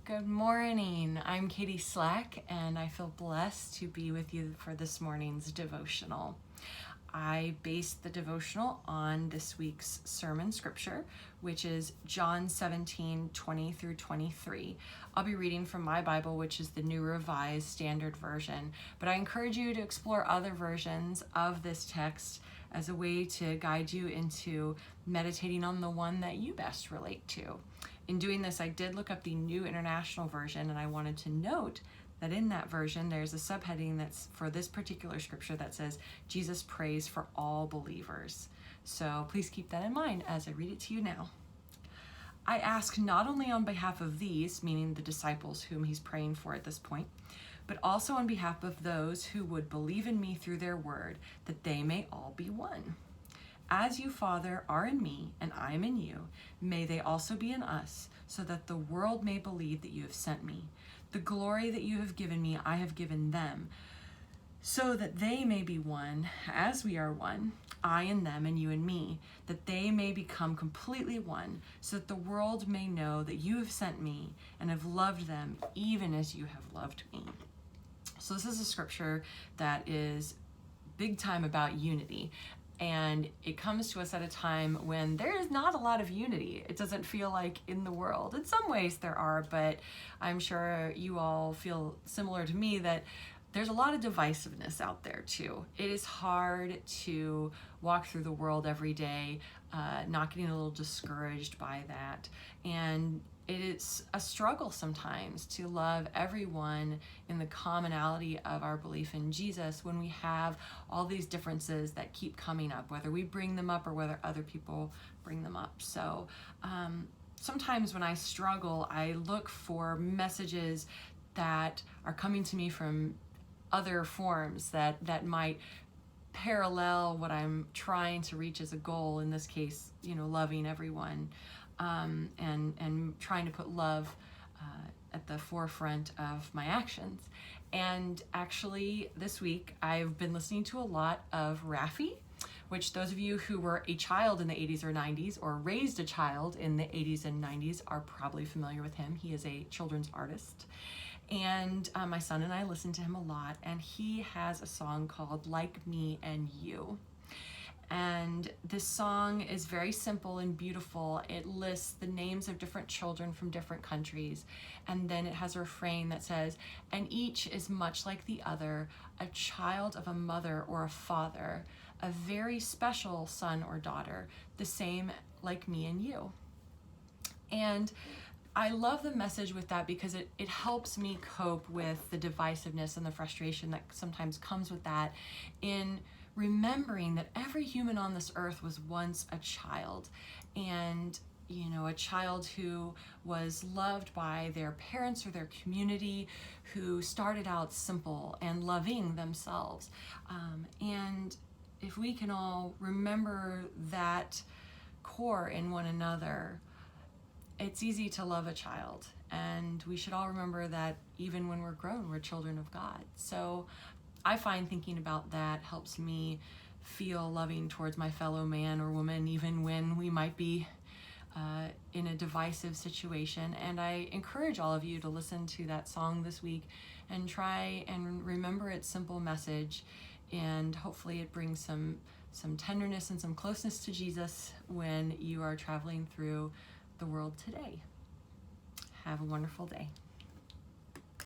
Good morning. I'm Katy Slack, and I feel blessed to be with you for this morning's devotional. I based the devotional on this week's sermon scripture, which is John 17:20 through 23. I'll be reading from my Bible, which is the New Revised Standard Version, but I encourage you to explore other versions of this text as a way to guide you into meditating on the one that you best relate to. In doing this, I did look up the New International Version, and I wanted to note that in that version, there's a subheading that's for this particular scripture that says, Jesus prays for all believers. So please keep that in mind as I read it to you now. I ask not only on behalf of these, meaning the disciples whom he's praying for at this point, but also on behalf of those who would believe in me through their word, that they may all be one. As you, Father, are in me, and I am in you, may they also be in us, so that the world may believe that you have sent me. The glory that you have given me, I have given them, so that they may be one, as we are one, I and them, and you and me, that they may become completely one, so that the world may know that you have sent me and have loved them, even as you have loved me. So this is a scripture that is big time about unity. And it comes to us at a time when there is not a lot of unity. It doesn't feel like in the world. In some ways there are, but I'm sure you all feel similar to me that there's a lot of divisiveness out there too. It is hard to walk through the world every day, not getting a little discouraged by that. And it is a struggle sometimes to love everyone in the commonality of our belief in Jesus when we have all these differences that keep coming up, whether we bring them up or whether other people bring them up. So sometimes when I struggle, I look for messages that are coming to me from other forms that might parallel what I'm trying to reach as a goal, in this case, loving everyone. And trying to put love at the forefront of my actions. And actually this week I've been listening to a lot of Raffi, which those of you who were a child in the 80s or 90s or raised a child in the 80s and 90s are probably familiar with him. He is a children's artist. And my son and I listen to him a lot, and he has a song called Like Me and You. And this song is very simple and beautiful. It lists the names of different children from different countries. And then it has a refrain that says, and each is much like the other, a child of a mother or a father, a very special son or daughter, the same like me and you. And I love the message with that because it helps me cope with the divisiveness and the frustration that sometimes comes with that, in remembering that every human on this earth was once a child, and a child who was loved by their parents or their community, who started out simple and loving themselves. And if we can all remember that core in one another, it's easy to love a child. And we should all remember that even when we're grown, we're children of God. So I find thinking about that helps me feel loving towards my fellow man or woman, even when we might be in a divisive situation. And I encourage all of you to listen to that song this week and try and remember its simple message. And hopefully it brings some tenderness and some closeness to Jesus when you are traveling through the world today. Have a wonderful day.